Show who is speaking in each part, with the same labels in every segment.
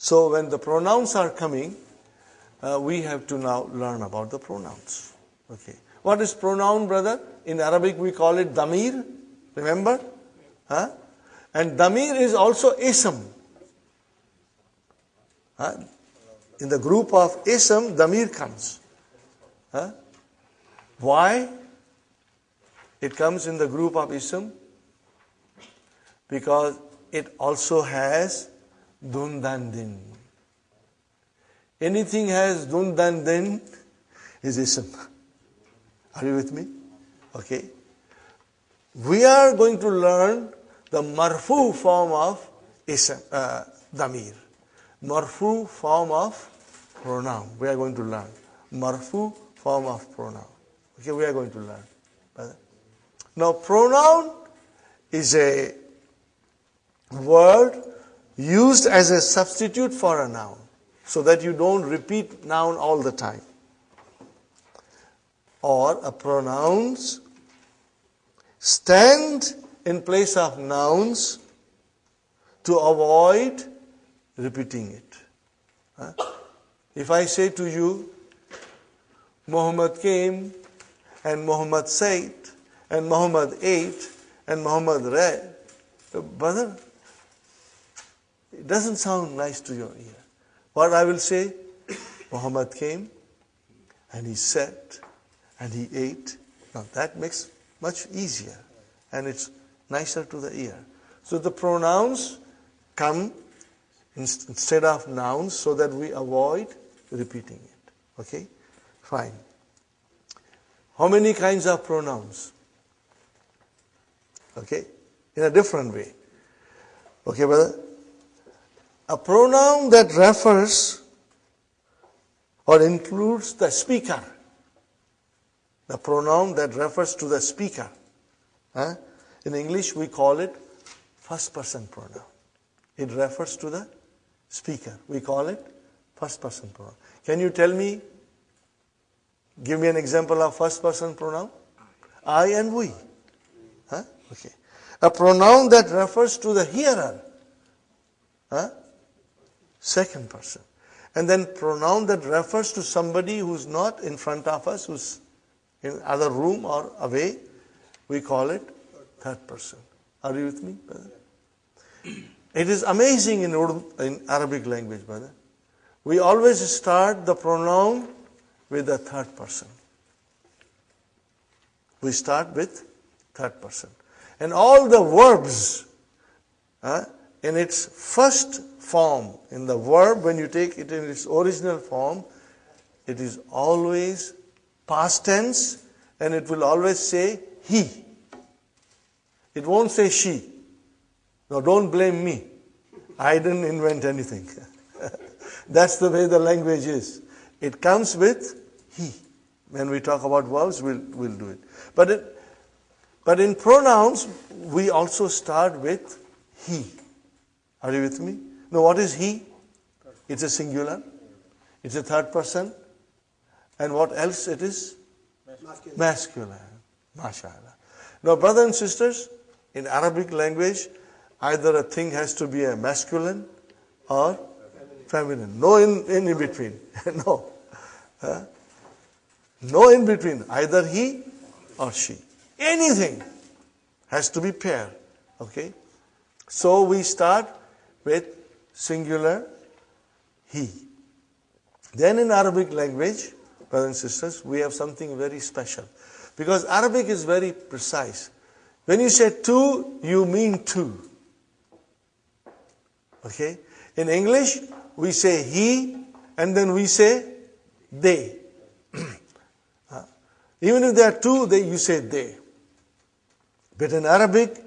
Speaker 1: So when the pronouns are coming, we have to now learn about the pronouns. Okay. What is pronoun, brother? In Arabic we call it damir. Remember? Huh? And damir is also ism. Huh? In the group of ism, damir comes. Huh? Why it comes in the group of ism? Because it also has dun dan din. Anything has dun dan din is ism. Are you with me? Okay. We are going to learn the marfu form of ism, damir. Marfu form of pronoun. We are going to learn. Marfu form of pronoun. Okay, we are going to learn. Now, pronoun is a word used as a substitute for a noun, so that you don't repeat noun all the time. Or a pronouns stand in place of nouns to avoid repeating it. If I say to you, Muhammad came, and Muhammad said, and Muhammad ate, and Muhammad read, brother, it doesn't sound nice to your ear. What I will say, Muhammad came, and he sat, and he ate. Now that makes much easier, and it's nicer to the ear. So the pronouns come instead of nouns so that we avoid repeating it. Okay? Fine. How many kinds of pronouns? Okay? In a different way. Okay, brother? A pronoun that refers or includes the speaker. The pronoun that refers to the speaker. In English, we call it first person pronoun. It refers to the speaker. We call it first person pronoun. Can you tell me, give me an example of first person pronoun? I and we. Okay. A pronoun that refers to the hearer. Second person. And then pronoun that refers to somebody who's not in front of us, who's in other room or away, we call it third person. Are you with me, brother? It is amazing in Arabic language, brother. We always start the pronoun with the third person. We start with third person. And all the verbs, in its first form, in the verb, when you take it in its original form, it is always past tense, and it will always say he. It won't say she. No, don't blame me. I didn't invent anything. That's the way the language is. It comes with he. When we talk about verbs, we'll do it. But in pronouns, we also start with he. Are you with me? Now, what is he? It's a singular. It's a third person. And what else it is? Masculine. MashaAllah. Now, brothers and sisters, in Arabic language, either a thing has to be a masculine or feminine. No in between. No. No in between. Either he or she. Anything has to be pair. Okay? So we start with singular he. Then in Arabic language, brothers and sisters, we have something very special. Because Arabic is very precise. When you say two, you mean two. Okay? In English, we say he, and then we say they. Even if there are two, you say they. But in Arabic,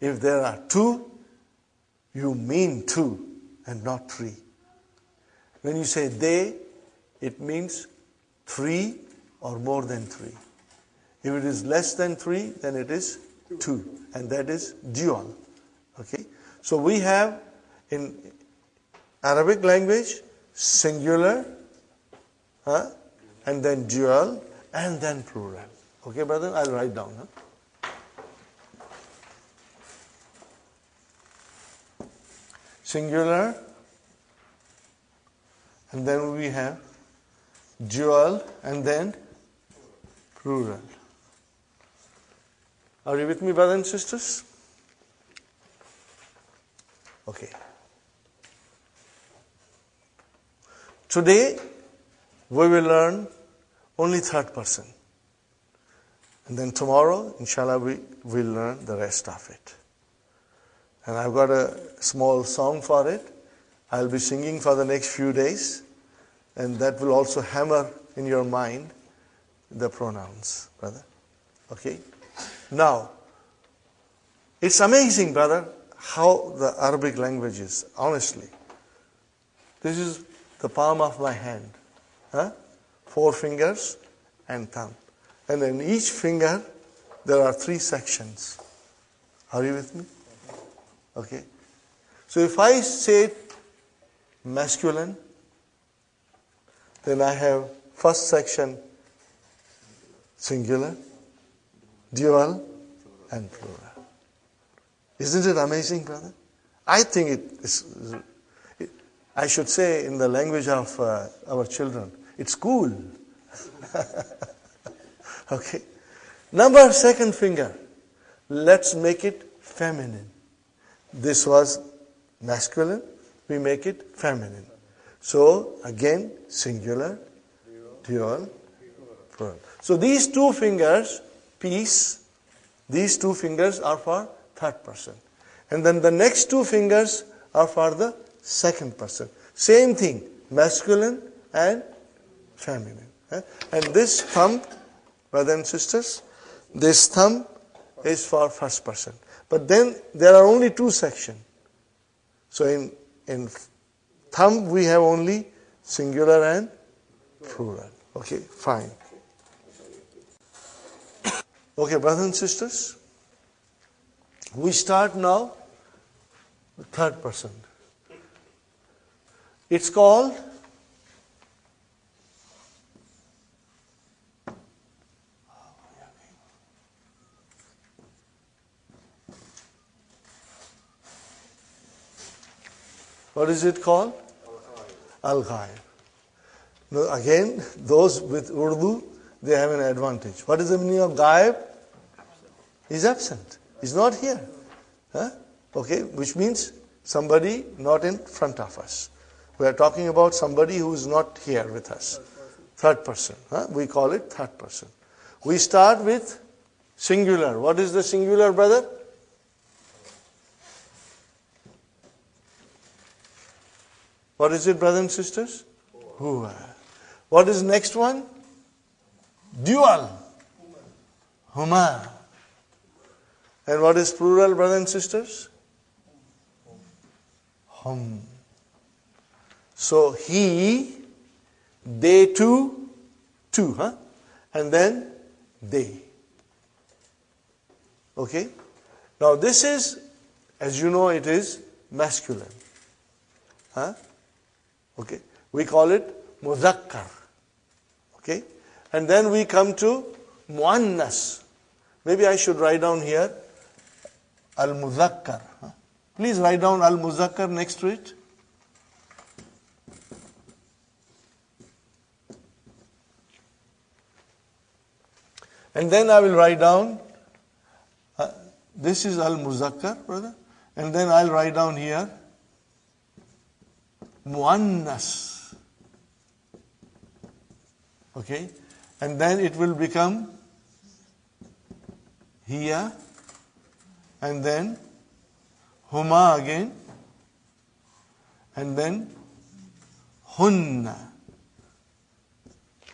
Speaker 1: if there are two, you mean two and not three. When you say they, it means three or more than three. If it is less than three, then it is two. And that is dual. Okay? So we have in Arabic language singular, and then dual, and then plural. Okay, brother? I'll write down. Singular, and then we have dual, and then plural. Are you with me, brothers and sisters? Okay. Today, we will learn only third person. And then tomorrow, inshallah, we will learn the rest of it. And I've got a small song for it. I'll be singing for the next few days. And that will also hammer in your mind the pronouns, brother. Okay? Now, it's amazing, brother, how the Arabic language is, honestly. This is the palm of my hand. 4 fingers and thumb. And in each finger, there are 3 sections. Are you with me? Okay. So if I say masculine, then I have first section singular, dual, and plural. Isn't it amazing, brother? I think it is, I should say in the language of our children, it's cool. Okay. Number 2nd finger. Let's make it feminine. This was masculine. We make it feminine. So, again, singular, dual, plural. So, these 2 fingers, piece, these 2 fingers are for third person. And then the next 2 fingers are for the second person. Same thing, masculine and feminine. And this thumb, brothers and sisters, this thumb is for first person. But then there are only 2 sections. So in thumb we have only singular and plural. Okay, fine. Okay, brothers and sisters, we start now with third person. It's called what is it called? Al-Ghaib. Now again, those with Urdu, they have an advantage. What is the meaning of Ghaib? He's absent. He's not here. Okay, which means somebody not in front of us. We are talking about somebody who is not here with us. Third person. We call it third person. We start with singular. What is the singular, brother? What is it, brothers and sisters? Huwa. What is next one? Dual. Huma. And what is plural, brothers and sisters? Hum. So he, they two, and then they. Okay? Now this is, as you know, it is masculine. Okay? We call it muzakkar. Okay? And then we come to muannas. Maybe I should write down here al-muzakkar. Please write down al-muzakkar next to it. And then I will write down, this is al-muzakkar, brother. And then I'll write down here, muannas. Okay? And then it will become hiya, and then huma again, and then hunna.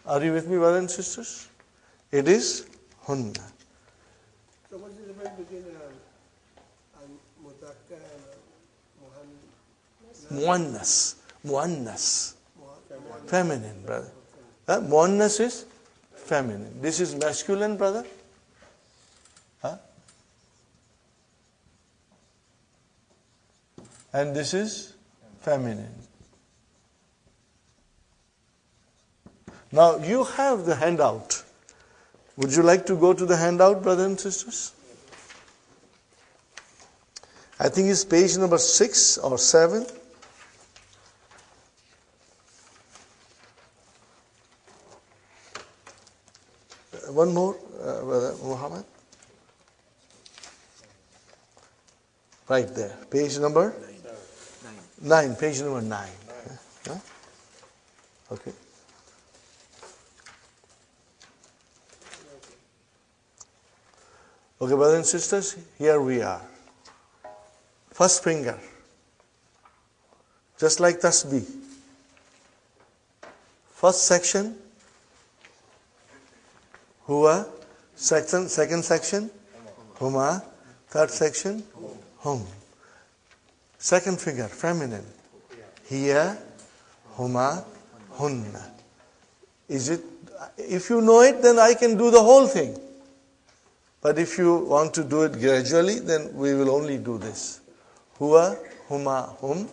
Speaker 1: Are you with me, brothers and sisters? It is hunna.
Speaker 2: So what is the difference between al-muzakkar and
Speaker 1: Muannas. Muannas. Feminine, brother. Muannas is feminine. This is masculine, brother. And this is feminine. Now you have the handout. Would you like to go to the handout, brothers and sisters? I think it's page number 6 or 7. one more, Brother Muhammad. Right there. Page number? 9. Page number 9. Huh? Okay. Okay, brothers and sisters, here we are. First finger. Just like tasbih. First section, huwa. Second section, huma. Third section, hum. Second finger, feminine. Hiya, huma, hunna. Is it? If you know it, then I can do the whole thing. But if you want to do it gradually, then we will only do this. Huwa, huma, hum.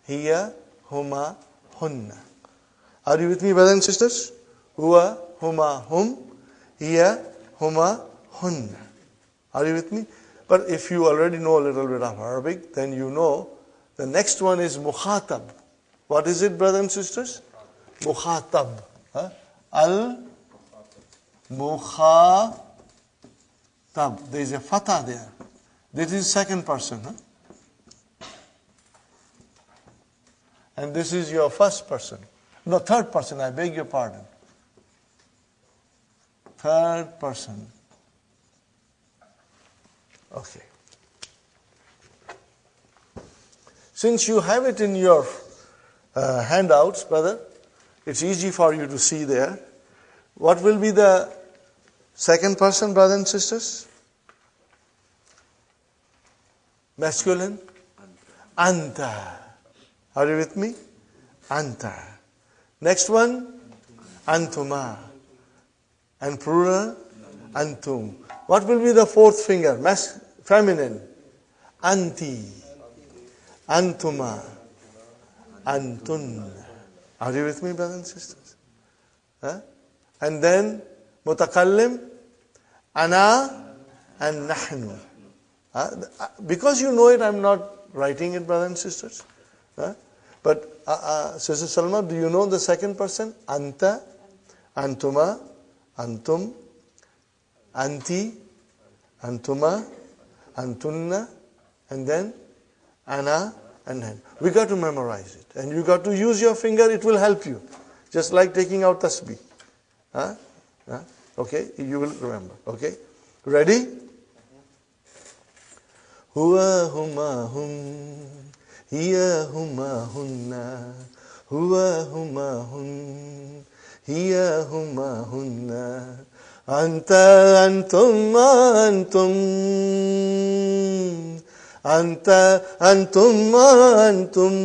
Speaker 1: Hiya, huma, hunna. Are you with me, brothers and sisters? Huwa, huma, hum. Hiya, huma, hunna. Are you with me? But if you already know a little bit of Arabic, then you know the next one is mukhatab. What is it, brothers and sisters? Mukhatab. Huh? Al-mukhatab. There is a fatha there. This is second person. Huh? And this is your first person. No, third person. I beg your pardon. Third person. Okay. Since you have it in your handouts, brother, it's easy for you to see there. What will be the second person, brothers and sisters? Masculine? Anta. Are you with me? Anta. Next one? Antuma. And plural? Antum. What will be the fourth finger? Feminine. Anti. Antuma. Antun. Are you with me, brothers and sisters? Huh? And then mutakallim, ana and nahnu. Because you know it, I'm not writing it, brothers and sisters. But Sister Salma, do you know the second person? Anta, antuma, antum, anti, antuma, antunna, and then ana and nahnu. We got to memorize it. And you got to use your finger, it will help you. Just like taking out tasbih. Okay, you will remember. Okay, ready? Huwa huma hum, hiya huma hunna, huwa huma hum, hiya huma hunna, anta antum antum, anta antum antum,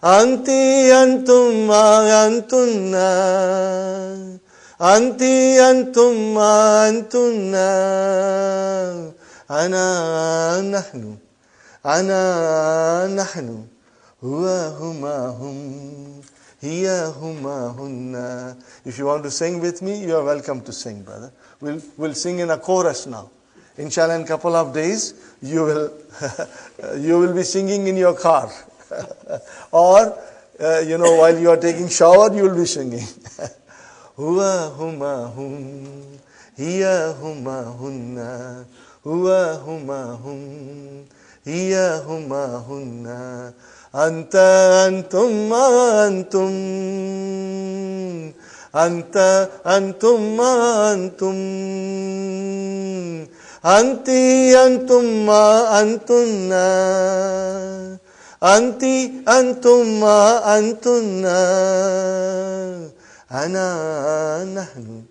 Speaker 1: anti antum antunna, anti antum antunna, ana nahnu, ana nahnu, huwa huma hum, hiya huma hunna. If you want to sing with me, you are welcome to sing, brother. We'll sing in a chorus now. Inshallah, in a couple of days, you will be singing in your car. Or, while you are taking shower, you will be singing. Huwa huma hum, hiya huma hunna, huwa huma hum, hiya huma hunna, anta antum antum, anta antum antum, anti antum antunna, anti antum antunna, ana nahnu,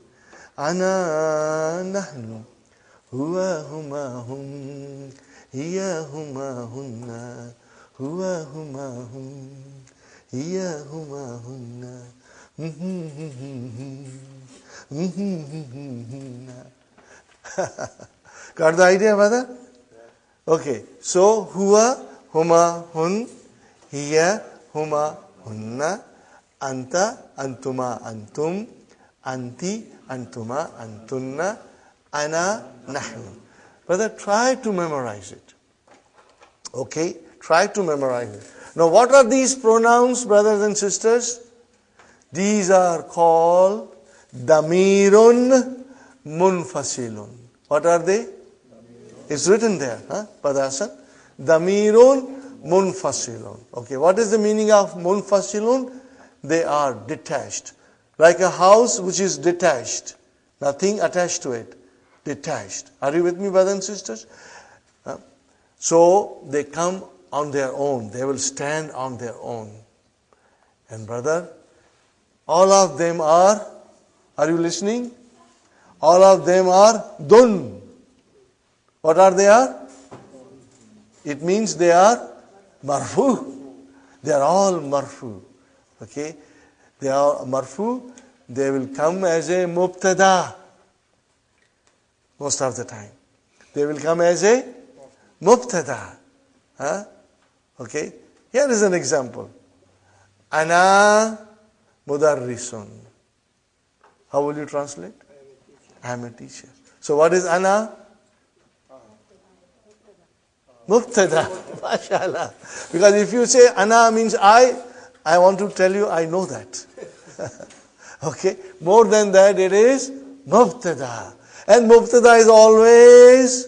Speaker 1: ana nahnu, huwa huma hum, hiya huma hunna, huwa huma hum, hiya huma hunna. Got the idea, brother? Okay, so huwa huma hun, hiya huma hunna, anta antuma antum, anti antuma antunna, ana nahnu. Brother, try to memorize it. Okay, try to memorize it. Now, what are these pronouns, brothers and sisters? These are called Damirun munfasilun. What are they? It's written there, Padasan. Damirun munfasilun. Okay, what is the meaning of munfasilun? They are detached. Like a house which is detached. Nothing attached to it. Detached. Are you with me, brothers and sisters? So they come on their own. They will stand on their own. And brother, all of them are you listening? All of them are dun. What are they are? It means they are marfu. They are all marfu. Okay? They are marfu. They will come as a mubtada. Most of the time. They will come as a mubtada. Okay? Here is an example. Ana mudarrisun. How will you translate? I am a teacher. So what is ana? Mubtada. MashaAllah. Because if you say ana means I want to tell you I know that. Okay? More than that, it is mubtada. And mubtada is always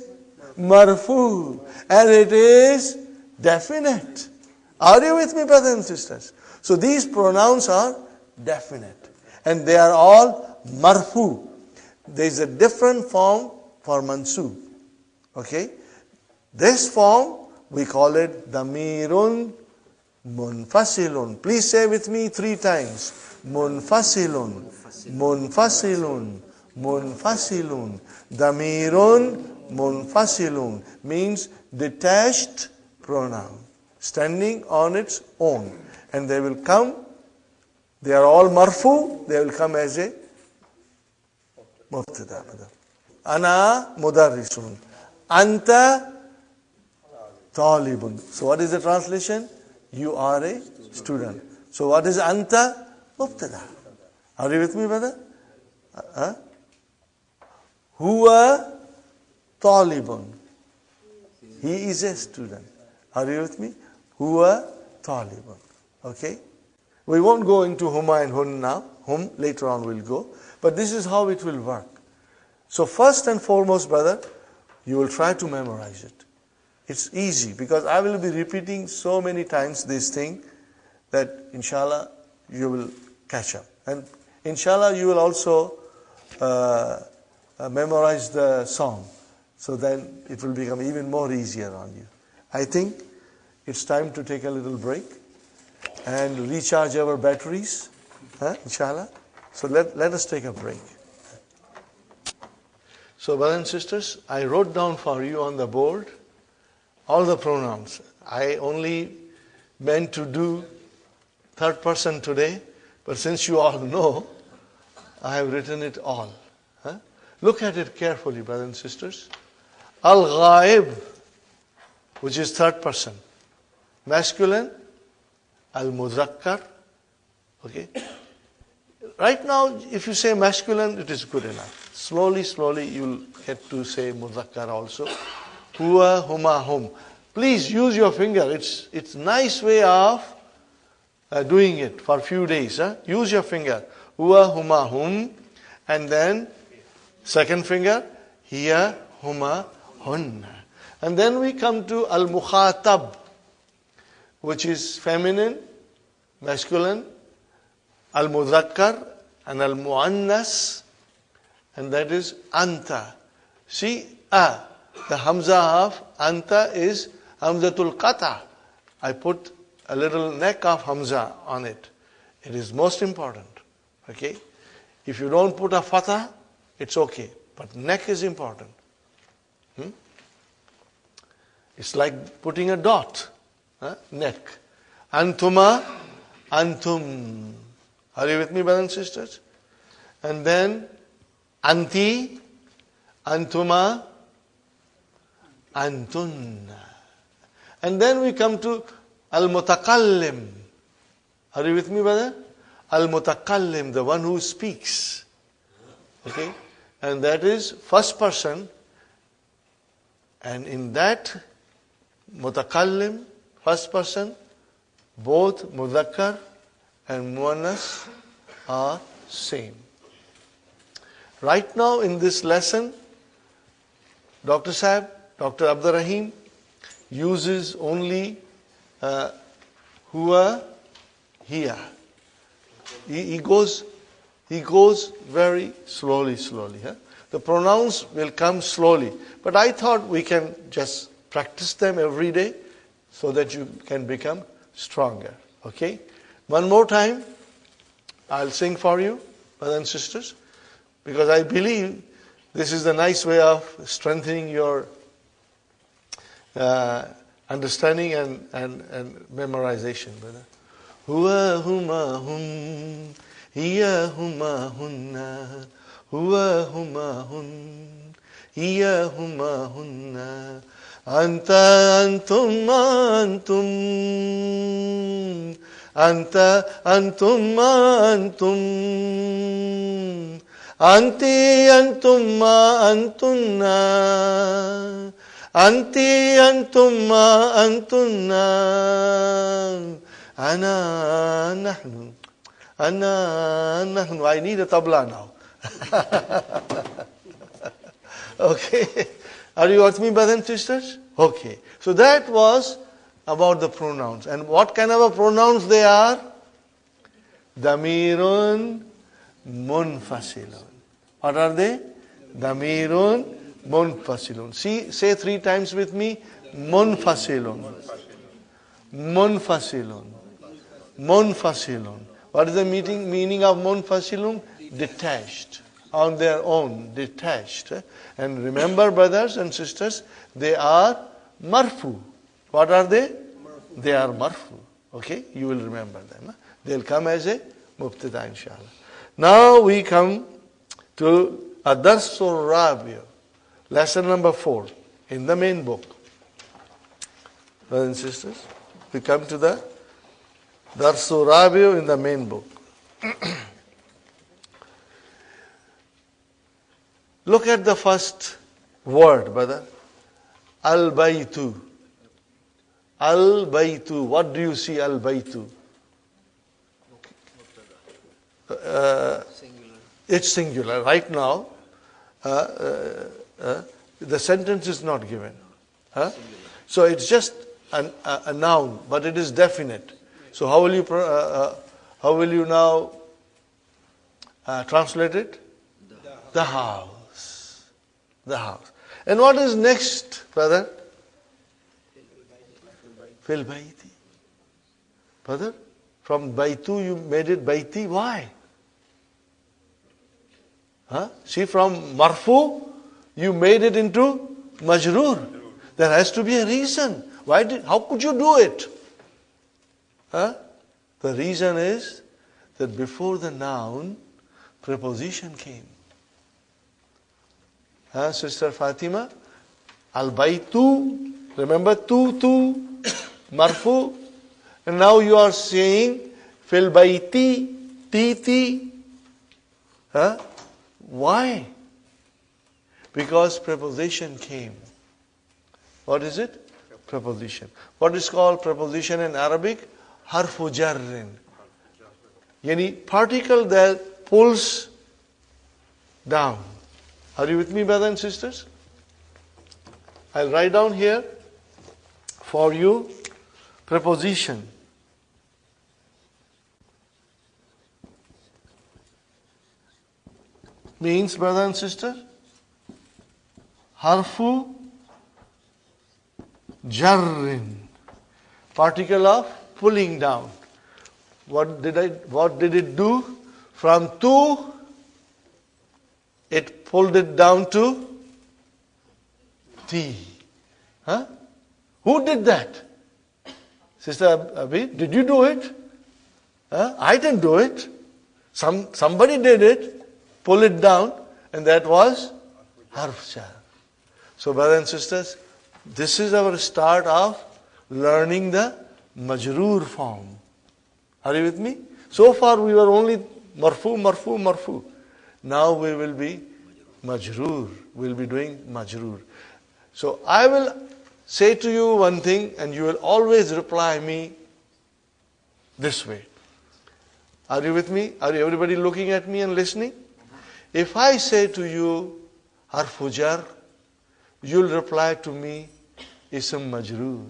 Speaker 1: marfu. And it is definite. Are you with me, brothers and sisters? So these pronouns are definite. And they are all marfu. There is a different form for mansub. Okay? This form, we call it damirun munfasilun. Please say with me 3 times. Munfasilun, munfasilun, munfasilun. Damirun munfasilun means detached pronoun, standing on its own. And they will come, they are all marfu, they will come as a mubtada. Ana mudarrisun. Anta talibun. So what is the translation? You are a student. So what is anta? Mubtada. Are you with me, brother? Huwa talibun. He is a student. Are you with me? Huwa talibun. Okay? We won't go into huma and hun now. Hum later on we'll go. But this is how it will work. So first and foremost, brother, you will try to memorize it. It's easy because I will be repeating so many times this thing that inshallah you will catch up. And inshallah you will also memorize the song. So then it will become even more easier on you. I think it's time to take a little break and recharge our batteries, inshallah. So let us take a break. So brothers and sisters, I wrote down for you on the board all the pronouns. I only meant to do third person today, but since you all know, I have written it all. Look at it carefully, brothers and sisters. Al-Ghaib, which is third person. Masculine, Al-Muzakkar. Okay? Right now, if you say masculine, it is good enough. Slowly, you'll get to say Muzakkar also. Huwa, huma, hum. Please use your finger. It's nice way of doing it for a few days. Use your finger. Huwa, huma, hum. And then second finger. Hiya, huma, hun. And then we come to al-mukhatab, which is feminine, masculine, al-mudhakkar, and al-muannas, and that is anta. See, the hamza of anta is hamzatul qata. I put a little neck of hamza on it. It is most important. Okay? If you don't put a fatha, it's okay. But neck is important. It's like putting a dot. Neck. Antuma, antum. Are you with me, brothers and sisters? And then anti, antuma, antunna. And then we come to al-mutakallim. Are you with me, brother? Al-mutakallim, the one who speaks. Okay? And that is first person. And in that mutakallim, first person, both mudhakkar and muannas are same. right now in this lesson, Dr. Saab, Dr. Abdur Rahim uses only huwa, hiya. He goes very slowly. Huh? The pronouns will come slowly. But I thought we can just practice them every day so that you can become stronger. Okay? One more time, I'll sing for you, brothers and sisters, because I believe this is a nice way of strengthening your understanding and memorization, brother. Huwa huma hum, hiya huma hunna, huwa huma hun, hiya huma hunna, anta antum antum, anta antum antum, anti antum antunna, anti antum antunna, ana nahnu, ana nahnu. I need a tabla now. Okay. Are you with me, brothers and sisters? Okay. So that was about the pronouns. And what kind of a pronouns they are? Damirun munfasilun. What are they? Damirun munfasilun. See, say 3 times with me. Munfasilun. Munfasilun. Munfasilun. What is the meaning of munfasilun? Detached. On their own. Detached. And remember, brothers and sisters, they are marfu. What are they? Marfu. They are marfu. Okay? You will remember them. They'll come as a mubtada, inshallah. Now we come to Ad-Darsul Rabi', lesson number 4 in the main book. Brothers and sisters, we come to the Darsul Rabi' in the main book. Look at the first word, brother. Al-Baytu. Al-Baytu. What do you see, Al-Baytu? It's singular. Right now, the sentence is not given. So it's just a noun, but it is definite. So how will you now translate it? The house. The house. And what is next, brother? Fil bayti. Brother, from baytu you made it bayti. Why? See, from marfu you made it into majroor. There has to be a reason. How could you do it? The reason is that before the noun, preposition came. Sister Fatima, al-baytu, remember tu, marfu, and now you are saying fil bayti, ti. Why? Because preposition came. What is it? Preposition. What is called preposition in Arabic? Harfu jarrin. Yani particle that pulls down. Are you with me, brothers and sisters? I'll write down here for you preposition. Means, brother and sister, harfu jarrin, particle of pulling down. What did it do? From tu, it pulled it down to ti. Who did that? Sister Abi, did you do it? I didn't do it. Somebody did it. Pull it down, and that was harf jar. So, brothers and sisters, this is our start of learning the majroor form. Are you with me? So far we were only marfu. Now we will be majroor. We'll be doing majroor. So I will say to you one thing, and you will always reply me this way. Are you with me? Are everybody looking at me and listening? If I say to you, harfu jar, you'll reply to me, ism majroor.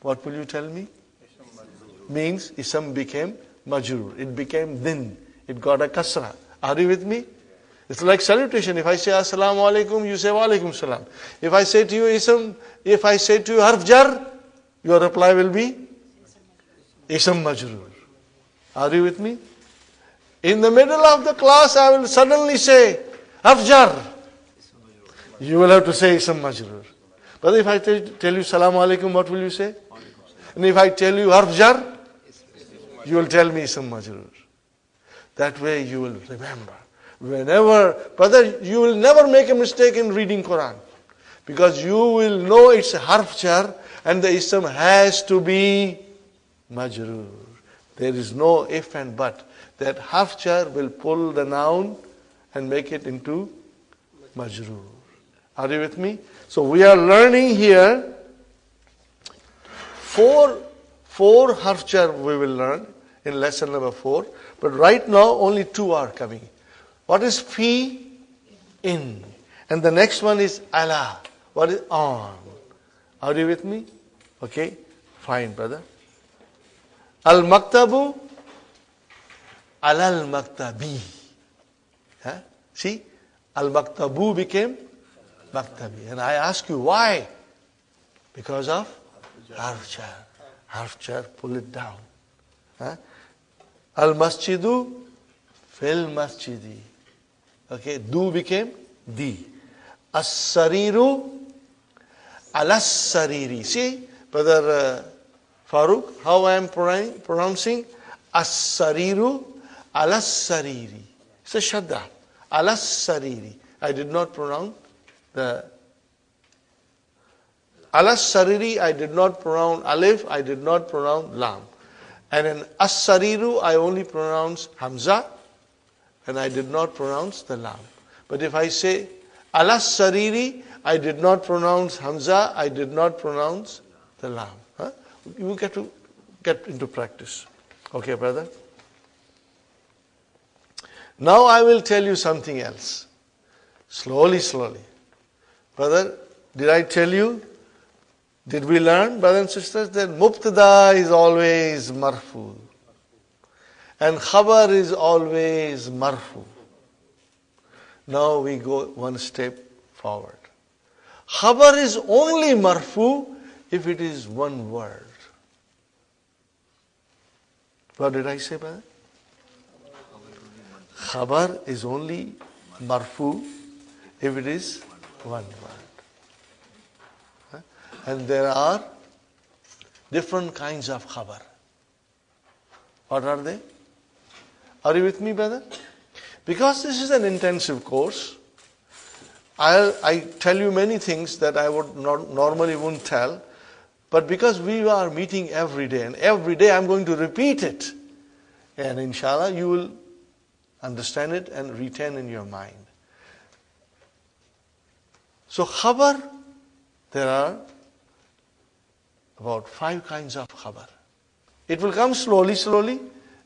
Speaker 1: What will you tell me? Means ism became majroor. It became din. It got a kasra. Are you with me? It's like salutation. If I say assalamu alaikum, you say wa alaikum salam. If I say to you ism, if I say to you harf jar, your reply will be ism majroor. Are you with me? In the middle of the class, I will suddenly say harf jar. You will have to say ism majroor. But if I tell you salamu alaikum, what will you say? And if I tell you harf jar, you will tell me ism majroor. That way you will remember. Whenever, brother, you will never make a mistake in reading Quran. Because you will know it's a harf jar and the ism has to be majroor. There is no if and but. That harf jar will pull the noun and make it into majroor. Are you with me? So we are learning here four harf jar we will learn in lesson number 4. But right now only 2 are coming. What is fi? In. And the next one is ala. What is on? Are you with me? Okay, fine, brother. Al maktabu, alal maktabi. Huh? See, al maktabu became maktabi. And I ask you why? Because of harf jar. Harf jar, pull it down. Huh? Al masjidu, fil masjidi. Okay, du became di. As-sariru, alas-sariri. See, Brother Farooq, how I am pronouncing? As-sariru, alas-sariri. It's a shadda. Alas-sariri. I did not pronounce the alas-sariri, I did not pronounce alif, I did not pronounce lam. And in as-sariru, I only pronounce hamza, and I did not pronounce the lam. But if I say alas-sariri, I did not pronounce hamza, I did not pronounce the lam. Huh? You get to get into practice. Okay, brother? Now I will tell you something else. Slowly, slowly. Brother, did I tell you? Did we learn, brothers and sisters, that mubtada is always marfu and khabar is always marfu? Now we go one step forward. Khabar is only marfu if it is one word. What did I say, brother? Khabar is only marfu if it is one word. And there are different kinds of khabar. What are they? Are you with me, brother? Because this is an intensive course, I tell you many things that I would not normally wouldn't tell, but because we are meeting every day, and every day I'm going to repeat it, and inshallah you will understand it and retain in your mind. So khabar, there are about 5 kinds of khabar. It will come slowly, slowly,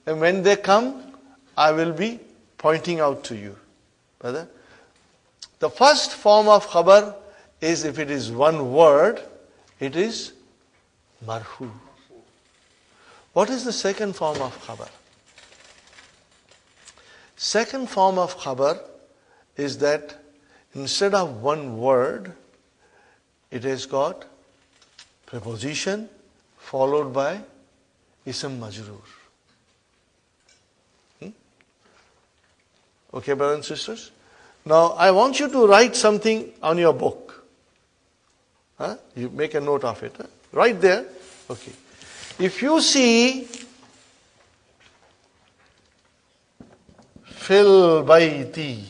Speaker 1: and when they come, I will be pointing out to you. Brother, the first form of khabar is if it is one word, it is marfu. What is the second form of khabar? Second form of khabar is that instead of one word, it has got preposition followed by ism majroor. Okay, brothers and sisters? Now, I want you to write something on your book. You make a note of it. Right there. Okay. If you see fil bayti,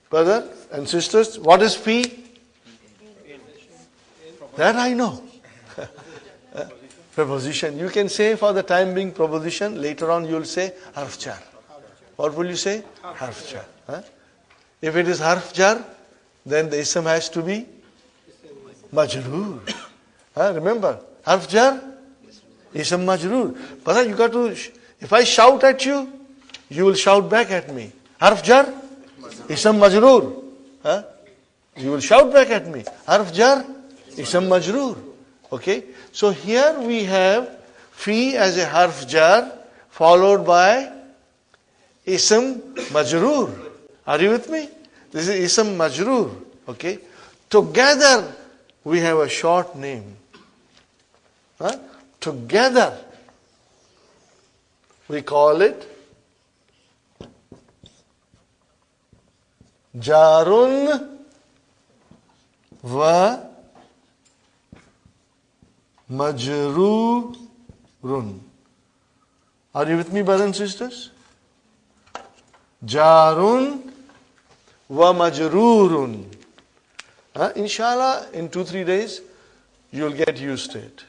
Speaker 1: brothers and sisters, what is fi? That I know. Preposition. You can say for the time being preposition. Later on you will say harf jar. What will you say? Harf jar. If it is harf jar, then the ism has to be majroor. Remember, harf jar, ism majroor. But you got to, If I shout at you, you will shout back at me. Harf jar, ism majroor. Huh? You will shout back at me. Harf jar, ism majroor. Okay? So here we have fi as a harf jar followed by ism majroor. Are you with me? This is ism majroor. Okay? Together we have a short name. Huh? Together we call it Jarun va Majrurun. Are you with me, brothers and sisters? Jarun va Majrurun. Inshallah, in 2-3 days, you'll get used to it.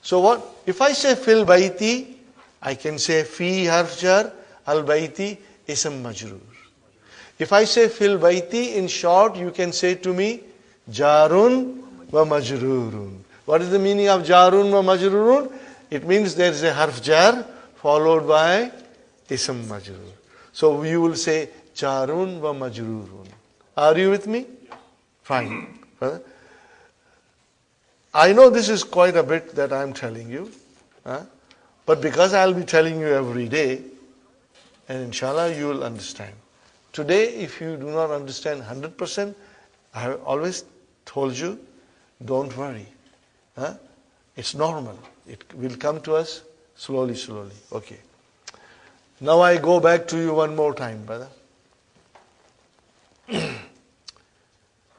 Speaker 1: So what? If I say fil baiti, I can say fi harf jar, al baiti ism majroor. If I say fil baiti, in short, you can say to me, jarun wa majrurun. What is the meaning of jarun wa majrurun? It means there is a harf jar followed by ism majroor. So you will say jarun wa majrurun. Are you with me? Fine. I know this is quite a bit that I am telling you. But because I will be telling you every day, and inshallah you will understand. Today, if you do not understand 100%, I have always told you, don't worry. It's normal. It will come to us slowly, slowly. Okay. Now I go back to you one more time, brother.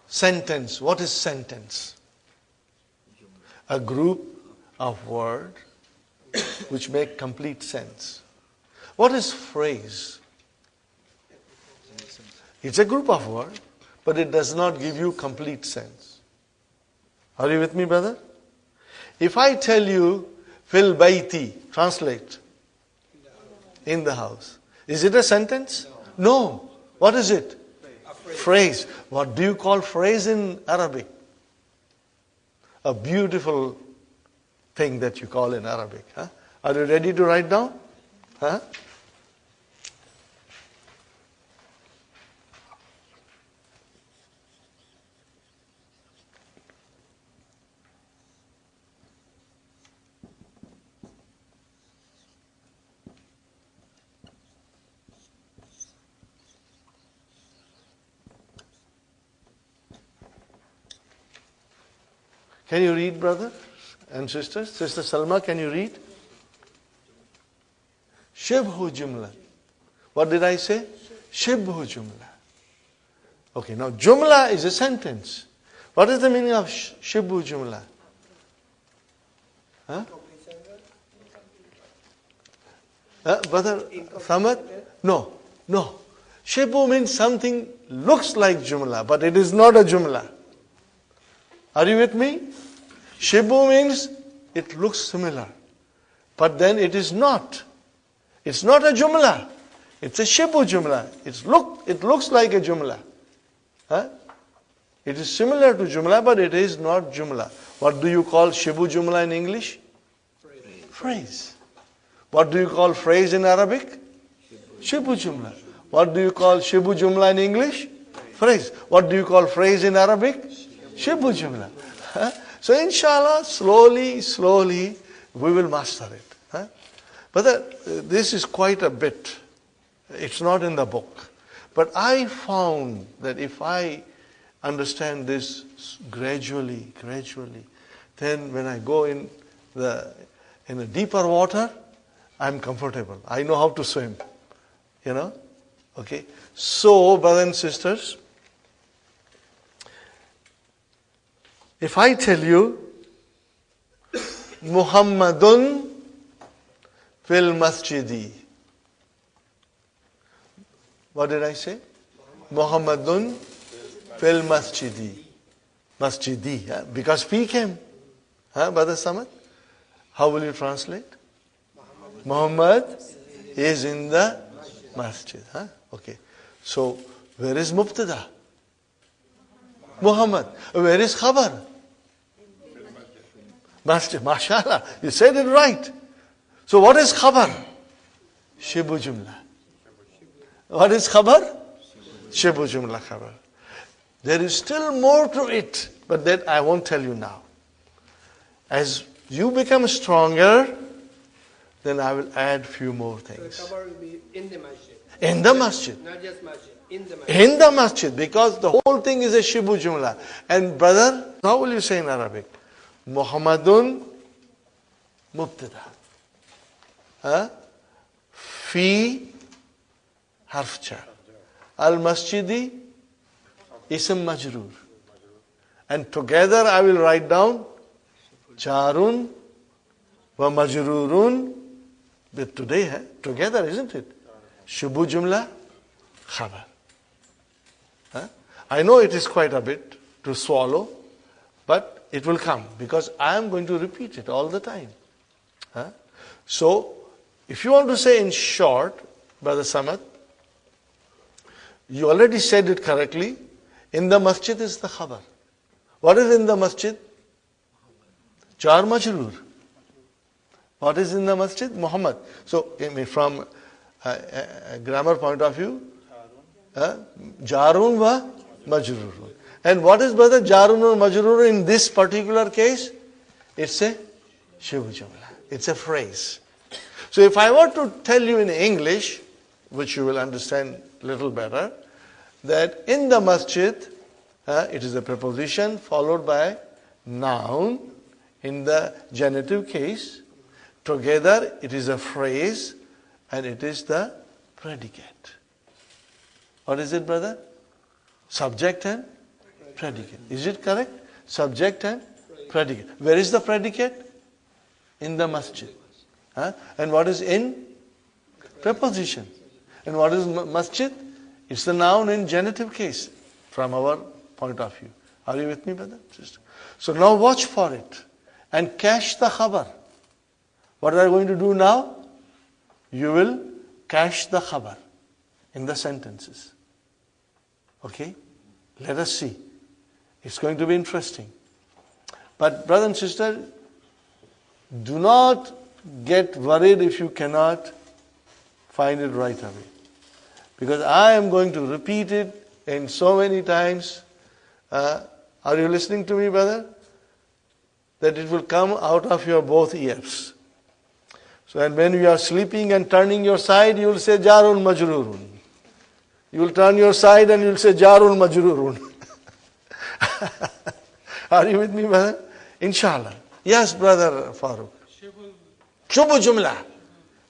Speaker 1: Sentence. What is sentence? A group of words which make complete sense. What is phrase? It's a group of words, but it does not give you complete sense. Are you with me, brother? If I tell you, fil baiti, translate, in the house. Is it a sentence? No. What is it? Phrase. What do you call phrase in Arabic? A beautiful thing that you call in Arabic. Are you ready to write down? Can you read, brother and sisters? Sister Salma, can you read? Shibhu jumla. What did I say? Shibhu jumla. Okay, now jumla is a sentence. What is the meaning of shibhu jumla? Brother Samad? No. Shibhu means something looks like jumla, but it is not a jumla. Are you with me? Shibhu means it looks similar, but then it is not. It's not a jumla. It's a shibhu jumla. It looks like a jumla. It is similar to jumla, but it is not jumla. What do you call shibhu jumla in English? Phrase. What do you call phrase in Arabic? Shibhu jumla. What do you call shibhu jumla in English? Phrase. What do you call phrase in Arabic? Shibhu jumla. So inshallah, slowly, we will master it. But this is quite a bit. It's not in the book. But I found that if I understand this gradually, then when I go in the deeper water, I'm comfortable. I know how to swim. Okay. So, brothers and sisters, if I tell you, Muhammadun fil masjidi. What did I say? Muhammadun fil masjidi. Masjidi. Because fi came. Brother Samad? How will you translate? Muhammad is in the masjid. Okay. So, where is Mubtada? Muhammad. Where is Khabar? Masjid. MashaAllah. You said it right. So what is Khabar? Shibu Jumla. What is khabar? Shibu Jumla khabar. There is still more to it, but that I won't tell you now. As you become stronger, then I will add few more things.
Speaker 2: So the khabar will be in the masjid.
Speaker 1: In the masjid.
Speaker 2: Not just masjid, in the masjid.
Speaker 1: In the masjid, because the whole thing is a Shibu Jumla. And brother, how will you say in Arabic? Muhammadun Mubtada. Fi harf jar. Al-Masjidi Ism Majroor. And together I will write down Jarun wa Majroorun. With today, together, isn't it? Shibu Jumla Khabar. I know it is quite a bit to swallow, but it will come because I am going to repeat it all the time. So, if you want to say in short, Brother Samad, you already said it correctly. In the masjid is the khabar. What is in the masjid? Jar Majroor. What is in the masjid? Muhammad. So, from a grammar point of view, Jarun wa Majroorun. And what is brother Jarun or Majroor in this particular case? It's a Shibu Jumla. It's a phrase. So if I were to tell you in English, which you will understand a little better, that in the masjid, it is a preposition followed by noun in the genitive case. Together, it is a phrase and it is the predicate. What is it, brother? Subject and predicate. Is it correct? Subject and predicate. Where is the predicate? In the masjid. And what is in? Preposition. And what is masjid? It's the noun in genitive case from our point of view. Are you with me, brother, sister? So now watch for it and cache the khabar. What are you going to do now? You will cache the khabar in the sentences. Okay? Let us see. It's going to be interesting. But brother and sister, do not get worried if you cannot find it right away. Because I am going to repeat it in so many times. Are you listening to me, brother? That it will come out of your both ears. So and when you are sleeping and turning your side, you will say Jarun Majrurun. You will turn your side and you will say Jarun Majrurun. Are you with me, brother? Inshallah. Yes, brother Farooq. Shibu Jumla.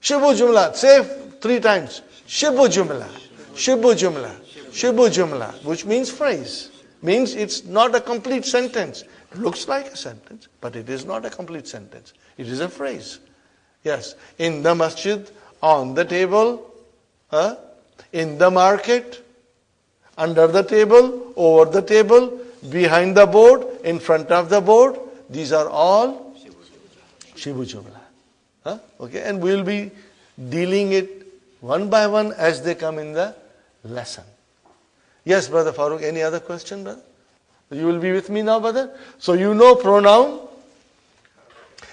Speaker 1: Shibu Jumla. Say 3 times. Shibu Jumla. Shibu Jumla. Shibu Jumla. Which means phrase. Means it's not a complete sentence. It looks like a sentence, but it is not a complete sentence. It is a phrase. Yes. In the masjid, on the table, in the market, under the table, over the table, behind the board, in front of the board. These are all Shibu Jumla. Okay, and we'll be dealing it one by one as they come in the lesson. Yes, Brother Farooq, any other question, brother? You will be with me now, brother? So you know pronoun,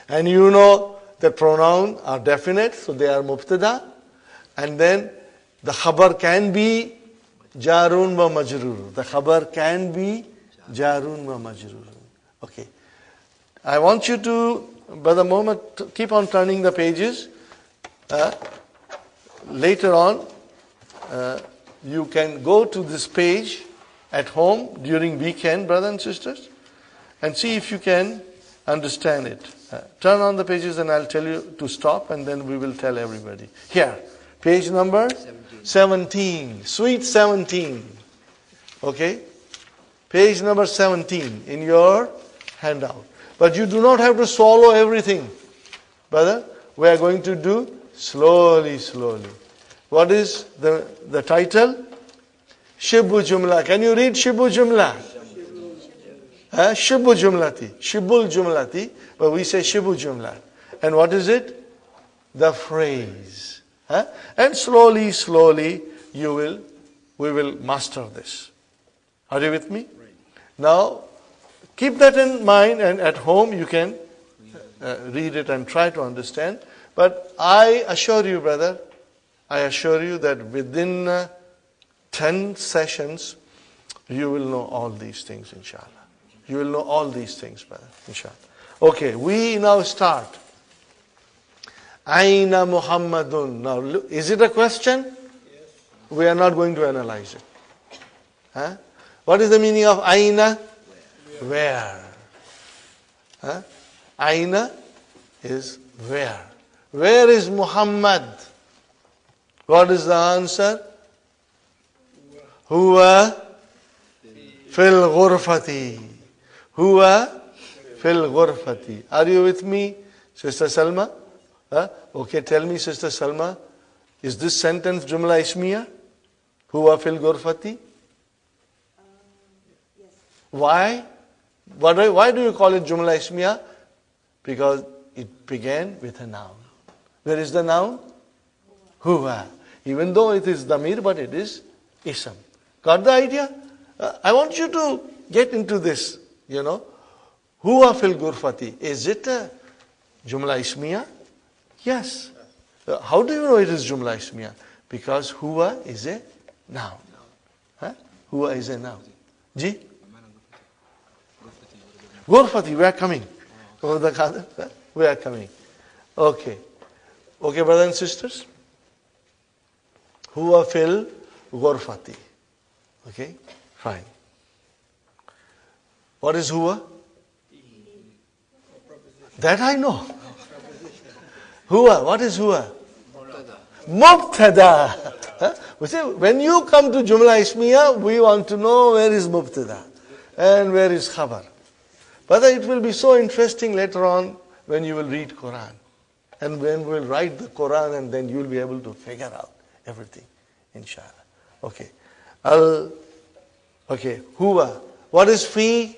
Speaker 1: and you know that pronoun are definite, so they are mubtada, and then the khabar can be jarun wa majrur. The khabar can be jarun wa majrur. Okay. I want you to, Brother Muhammad, keep on turning the pages. Later on, you can go to this page at home during weekend, brothers and sisters, and see if you can understand it. Turn on the pages and I'll tell you to stop and then we will tell everybody. Here, page number 17. Sweet 17. Okay? Page number 17 in your handout. But you do not have to swallow everything. Brother, we are going to do slowly, slowly. What is the title? Shibu Jumla. Can you read Shibu Jumla? Shibu Jumlati. Shibul Jumlati. But we say Shibu Jumla. And what is it? The phrase. And slowly, slowly, we will master this. Are you with me? Now, keep that in mind, and at home you can read it and try to understand. But I assure you, brother, I assure you that within 10 sessions, you will know all these things, inshallah. You will know all these things, brother, inshallah. Okay, we now start. Aina Muhammadun. Now, is it a question?
Speaker 2: Yes.
Speaker 1: We are not going to analyze it. Huh? What is the meaning of Aina? Where? Huh? Aina is where. Where is Muhammad? What is the answer? Huwa fil ghurfati. Huwa fil ghurfati. Are you with me, Sister Salma? Huh? Okay, tell me, Sister Salma, is this sentence Jumla Ismiya? Huwa fil ghurfati?
Speaker 3: Yes.
Speaker 1: Why? Why do you call it Jumla Ismiya? Because it began with a noun. Where is the noun? Huwa. Even though it is Damir, but it is Ism. Got the idea? I want you to get into this, Huwa fil ghurfati. Is it a Jumla Ismiya? Yes. How do you know it is Jumla Ismiya? Because Huwa is a noun. Huh? Huwa is a noun. Ji? Ghurfati, we are coming. Over the Qadr, we are coming. Okay. Okay, brothers and sisters? Huwa fil ghurfati. Okay? Fine. What is huwa? That I know. Huwa, what is huwa? Mubtada. Huh? We say, when you come to Jumla Ismiya, we want to know where is Mubtada and where is Khabar. But it will be so interesting later on when you will read Quran. And when we will write the Quran, and then you will be able to figure out everything, inshallah. Okay. Okay, huwa. What is fi?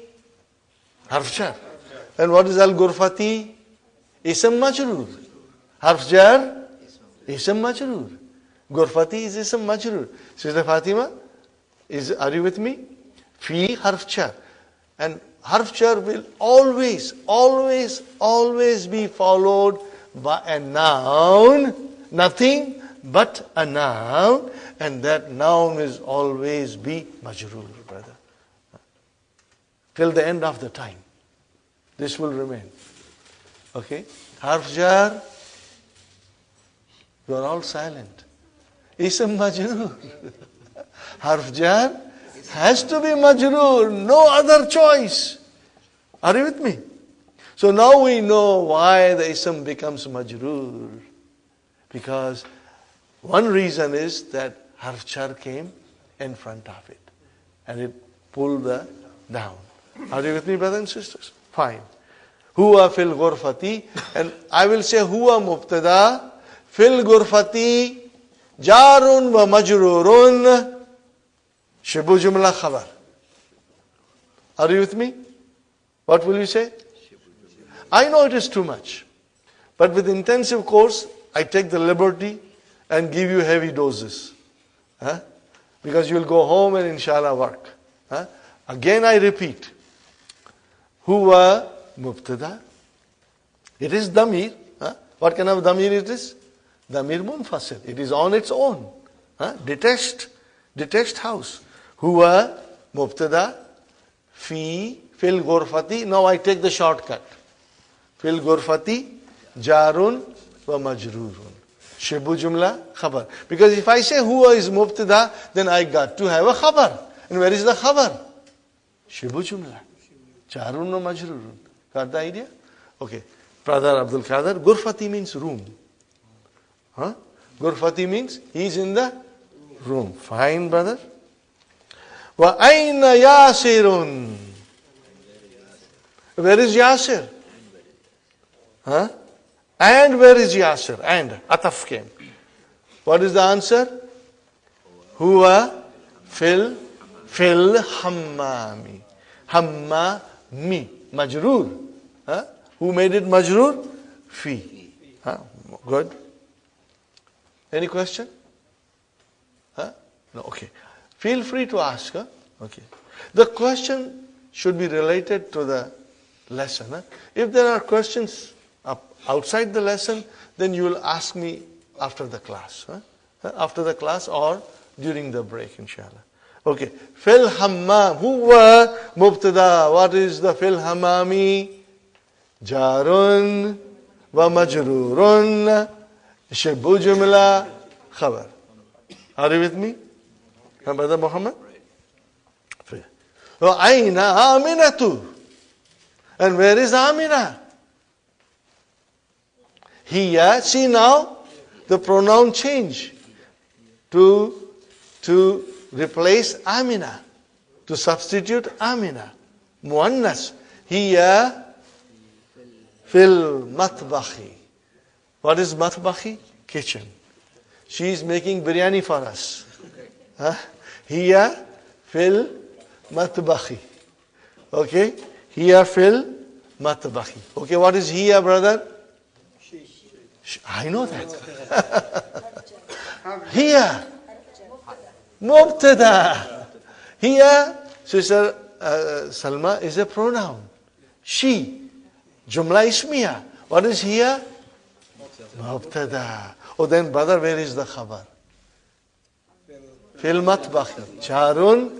Speaker 1: Harf jar. And what is al-ghurfati? Ism majroor. Harf jar? Ism majroor. Ghurfati is ism majroor. Sister Fatima, are you with me? Fi harf jar. And harf jar will always be followed by a noun, nothing but a noun, and that noun will always be majroor, brother. Till the end of the time. This will remain. Okay? Harf jar, you are all silent. Ism majroor. Harf jar has to be majroor, no other choice. Are you with me? So now we know why the ism becomes majroor. Because one reason is that harf jar came in front of it. And it pulled the down. Are you with me, brothers and sisters? Fine. Huwa fil ghurfati. And I will say huwa mubtada. Fil ghurfati. Jarun wa majrurun. Shibu jumla khabar. Are you with me? What will you say? I know it is too much. But with intensive course, I take the liberty and give you heavy doses. Huh? Because you will go home and inshallah work. Huh? Again I repeat. Huwa mubtada. It is damir. Huh? What kind of damir it is? Damir munfasil. It is on its own. Huh? Detached house. Huwa mubtada. Fi fil ghurfati. Now I take the shortcut. Fil ghurfati jarun wa majrurun. Shibu jumla khabar. Because if I say huwa is mubtada, then I got to have a khabar. And where is the khabar? Shibu jumla. Jarun wa majrurun. Got the idea? Okay. Brother Abdul Qadir, ghurfati means room. Huh? Ghurfati means he is in the room. Fine, brother. Wa aina yasirun. Where is Yasir? Huh? And where is Yasir? And ataf came. What is the answer? Huwa fil hammami. Hammami. Majroor. Huh? Who made it majroor? Fi. Huh? Good. Any question? Huh? No, okay. Feel free to ask. Huh? Okay. The question should be related to the lesson. Huh? If there are questions outside the lesson, then you will ask me after the class. Huh? after the class or during the break, inshallah. Okay. Fil hammam. Huwa mubtada. What is the fil hammami? Jarun wa majrurun. Shibu jumla khabar. Are you with me? Brother Muhammad? Aina Aminatu. And where is Amina? Here, see now, the pronoun change to replace Amina, to substitute Amina. Muannas. Here, fil matbahi. What is matbahi? Kitchen. She is making biryani for us. Here, fil matbahi. Okay? Here, fil matbahi. Okay, what is here, brother? I know that. Here, mubtada. Here, Sister Salma is a pronoun. She, jumla ismiya. What is here? Mubtada. Oh, then, brother, where is the khabar? Fil matbahi. Jarun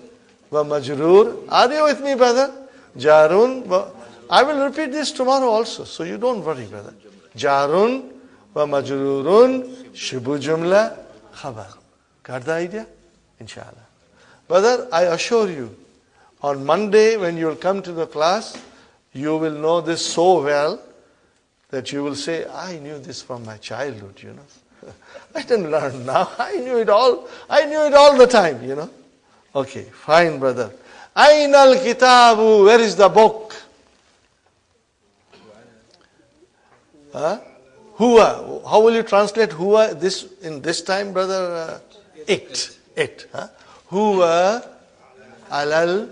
Speaker 1: wa majroor. Are you with me, brother? Jarun wa... I will repeat this tomorrow also, so you don't worry, brother. Jarun wa majroorun shibu jumla khabar. Got the idea? Inshallah. Brother, I assure you, on Monday when you will come to the class, you will know this so well that you will say, I knew this from my childhood, you know. I didn't learn now. I knew it all. I knew it all the time, you know. Okay, fine, brother. Ainal kitabu. Where is the book? Huwa. How will you translate huwa this in this time, brother? It. Huwa alal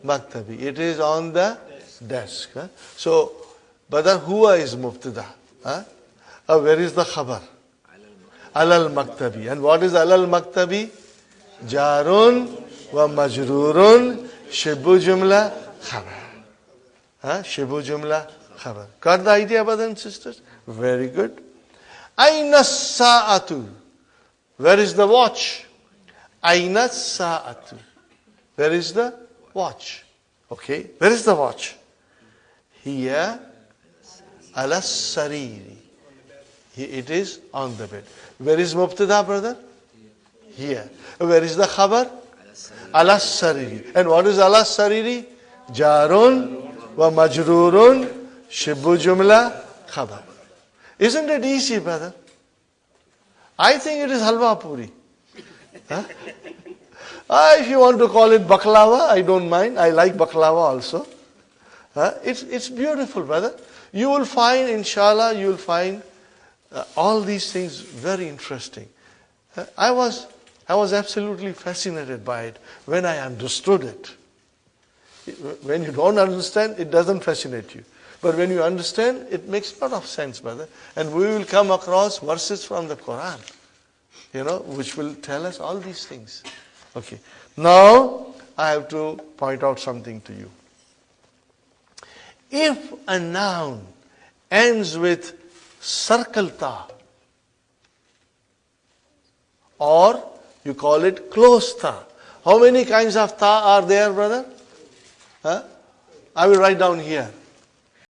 Speaker 1: maktabi. It is on the desk. So, brother, huwa is mubtada. Where is the khabar? Alal maktabi. And what is alal maktabi? Jarun wa majrurun shibu jumla khabar. Shibu jumla khabar. Got the idea, brothers and sisters? Very good. Aina sa'atu. Where is the watch? Aina sa'atu. Where is the watch? Okay, where is the watch? Here, ala sariri. It is on the bed. Where is mubtada, brother? Here. Where is the khabar? Ala sariri. And what is ala sariri? Jarun wa majrurun shibu jumla khabar. Isn't it easy, brother? I think it is halwa puri. If you want to call it baklava, I don't mind. I like baklava also. It's beautiful, brother. You will find, inshallah, you will find all these things very interesting. I was absolutely fascinated by it when I understood it. When you don't understand, it doesn't fascinate you. But when you understand, it makes a lot of sense, brother. And we will come across verses from the Quran, which will tell us all these things. Okay. Now, I have to point out something to you. If a noun ends with circle ta, or you call it close ta. How many kinds of ta are there, brother? I will write down here.